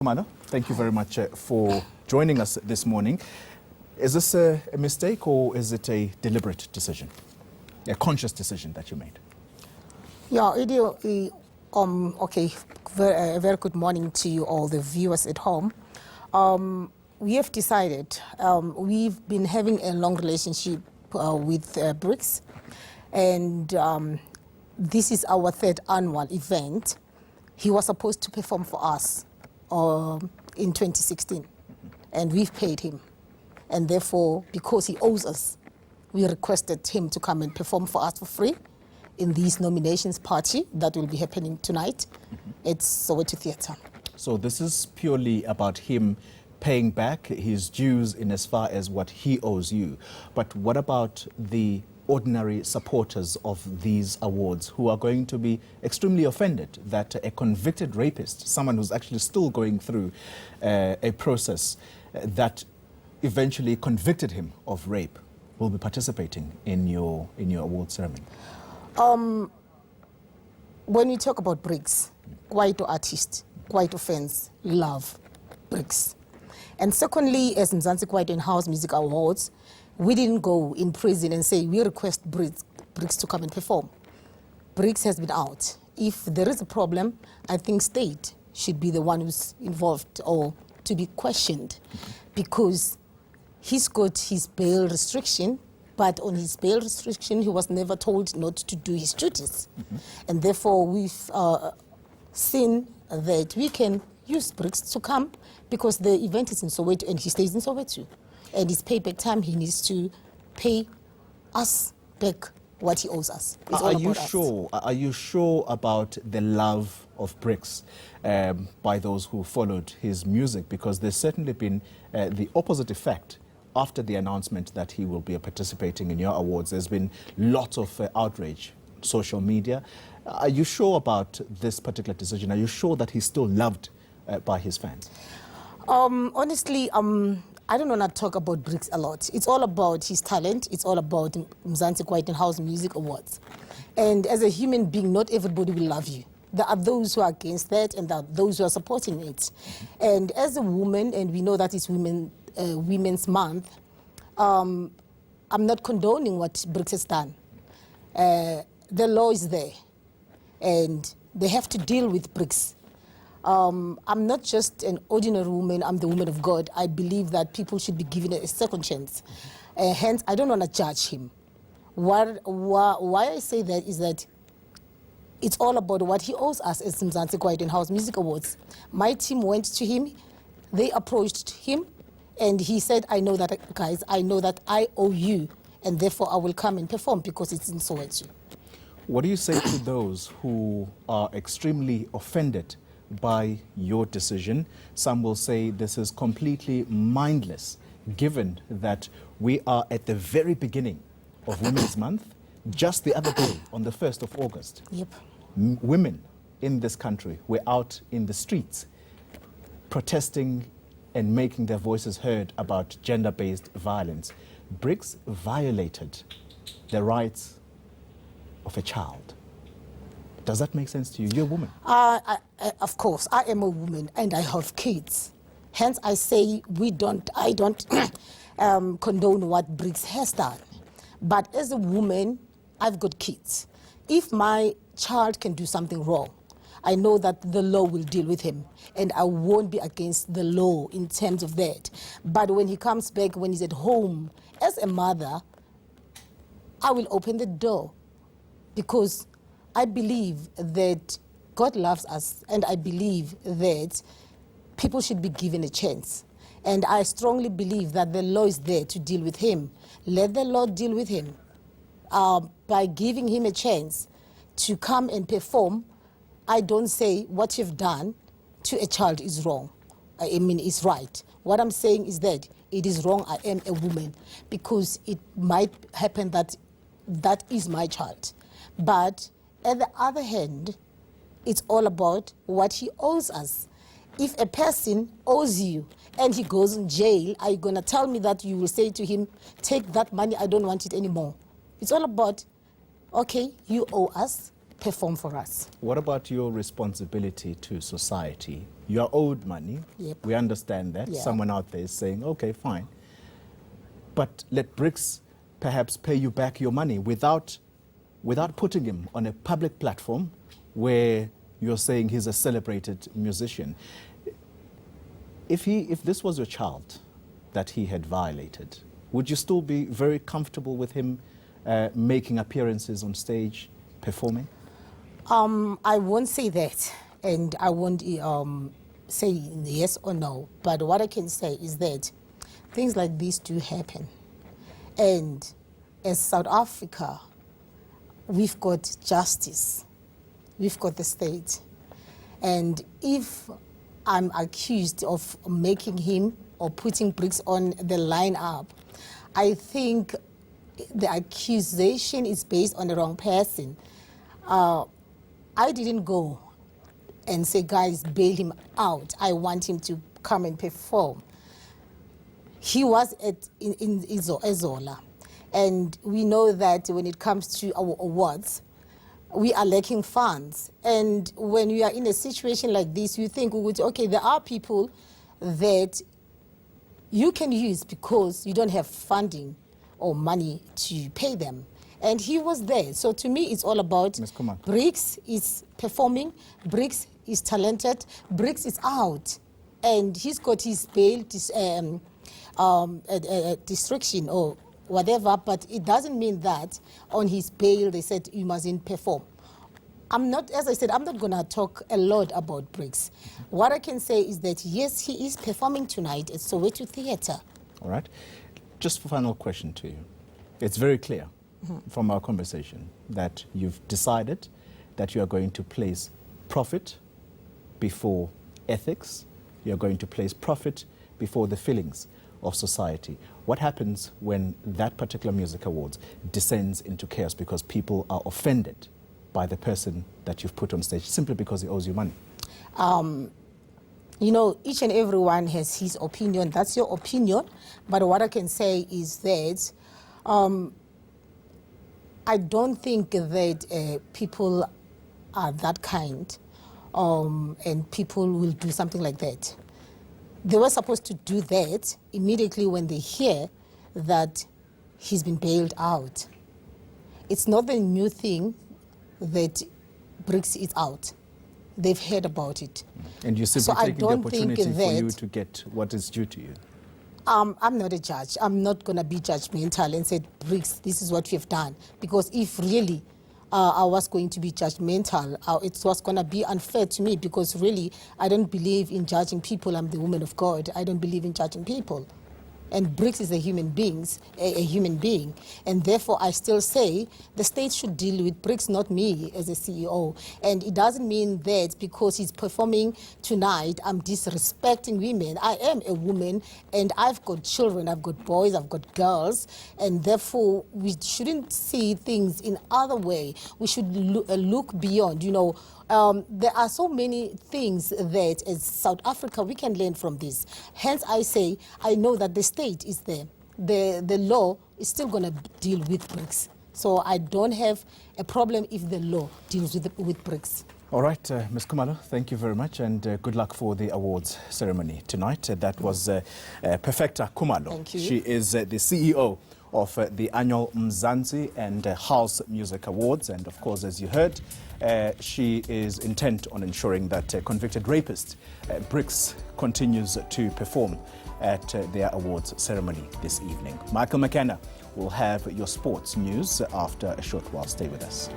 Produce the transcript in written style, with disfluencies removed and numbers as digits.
Khumalo, thank you very much for joining us this morning. Is this a mistake or is it a deliberate decision, a conscious decision that you made? Yeah, okay. A very good morning to you all, the viewers at home. We have decided, we've been having a long relationship with Brickz, and this is our third annual event. He was supposed to perform for us in 2016, and we've paid him. And therefore, because he owes us, we requested him to come and perform for us for free in this nominations party that will be happening tonight at Soweto Theatre. So this is purely about him paying back his dues in as far as what he owes you. But what about the ordinary supporters of these awards who are going to be extremely offended that a convicted rapist, someone who's actually still going through a process that eventually convicted him of rape, will be participating in your award ceremony? When we talk about Brickz, Kwaito artists, Kwaito fans love Brickz. And secondly, as Mzansi Kwaito and House Music Awards, we didn't go in prison and say we request Brickz to come and perform. Brickz has been out. If there is a problem, I think state should be the one who's involved or to be questioned, because he's got his bail restriction, but on his bail restriction, he was never told not to do his duties. And therefore, we've seen that we can use Brickz to come because the event is in Soweto and he stays in Soweto. And it's payback time. He needs to pay us back what he owes us. Are you sure about the love of Brickz by those who followed his music? Because there's certainly been the opposite effect. After the announcement that he will be participating in your awards, there's been lots of outrage, social media. Are you sure about this particular decision? Are you sure that he's still loved by his fans? Honestly, I don't want to talk about Brickz a lot. It's all about his talent. It's all about Mzansi Kwaito and House Music Awards. And as a human being, not everybody will love you. There are those who are against that, and there are those who are supporting it. And as a woman, and we know that it's Women's Month, I'm not condoning what Brickz has done. The law is there, and they have to deal with Brickz. I'm not just an ordinary woman, I'm the woman of God. I believe that people should be given a second chance. Hence, I don't want to judge him. Why I say that is that it's all about what he owes us as Mzansi Kwaito and House Music Awards. My team went to him, they approached him, and he said, I know that, guys, I know that I owe you, and therefore I will come and perform because it's in Soweto. What do you say to those who are extremely offended by your decision? Some will say this is completely mindless, given that we are at the very beginning of Women's Month. Just the other day, on the 1st of August, women in this country were out in the streets protesting and making their voices heard about gender-based violence. Brickz violated the rights of a child. Does that make sense to you? You're a woman. Of course, I am a woman and I have kids. Hence, I say I don't condone what Brickz has done. But as a woman, I've got kids. If my child can do something wrong, I know that the law will deal with him, and I won't be against the law in terms of that. But when he comes back, when he's at home, as a mother, I will open the door, because I believe that God loves us, and I believe that people should be given a chance. And I strongly believe that the law is there to deal with him. Let the law deal with him by giving him a chance to come and perform. I don't say what you've done to a child is wrong. I mean, it's right. What I'm saying is that it is wrong. I am a woman, because it might happen that that is my child. But on the other hand, it's all about what he owes us. If a person owes you and he goes in jail, are you going to tell me that you will say to him, take that money, I don't want it anymore? It's all about, okay, you owe us, perform for us. What about your responsibility to society? You are owed money. Yep. We understand that. Yeah. Someone out there is saying, okay, fine. But let Brickz perhaps pay you back your money without putting him on a public platform where you're saying he's a celebrated musician. If this was your child that he had violated, would you still be very comfortable with him making appearances on stage, performing? I won't say that, and I won't say yes or no. But what I can say is that things like this do happen. And as South Africa, we've got justice. We've got the state. And if I'm accused of making him or putting Brickz on the lineup, I think the accusation is based on the wrong person. I didn't go and say, guys, bail him out. I want him to come and perform. He was in Ezola. And we know that when it comes to our awards, we are lacking funds. And when we are in a situation like this, you think, okay, there are people that you can use because you don't have funding or money to pay them. And he was there. So to me, it's all about Brickz is performing, Brickz is talented, Brickz is out. And he's got his bail restriction or whatever, but it doesn't mean that on his bail they said you mustn't perform. As I said, I'm not going to talk a lot about Brickz. What I can say is that, yes, he is performing tonight at Soweto Theatre. All right. Just a final question to you. It's very clear from our conversation that you've decided that you are going to place profit before ethics. You're going to place profit before the feelings of society. What happens when that particular music awards descends into chaos because people are offended by the person that you've put on stage simply because he owes you money? You know, each and everyone has his opinion. That's your opinion. But what I can say is that I don't think that people are that kind and people will do something like that. They were supposed to do that immediately when they hear that he's been bailed out. It's not the new thing that Brickz is out. They've heard about it. And you're simply taking the opportunity for you to get what is due to you. I'm not a judge. I'm not going to be judgmental and say, Brickz, this is what you have done. Because if really I was going to be judgmental, it was going to be unfair to me because really I don't believe in judging people. I'm the woman of God. I don't believe in judging people. And Brickz is a human being. And therefore, I still say the state should deal with Brickz, not me as a CEO. And it doesn't mean that because he's performing tonight, I'm disrespecting women. I am a woman, and I've got children, I've got boys, I've got girls. And therefore, we shouldn't see things in other way. We should look beyond, you know. There are so many things that as South Africa we can learn from this. Hence I say, I know that the state is there. The law is still going to deal with Brickz. So I don't have a problem if the law deals with Brickz. All right, Ms. Khumalo, thank you very much and good luck for the awards ceremony tonight. That was Perfecta Khumalo. Thank you. She is the CEO of the annual Mzanzi and House Music Awards. And of course, as you heard, she is intent on ensuring that convicted rapist Brickz continues to perform at their awards ceremony this evening. Michael McKenna will have your sports news after a short while. Stay with us.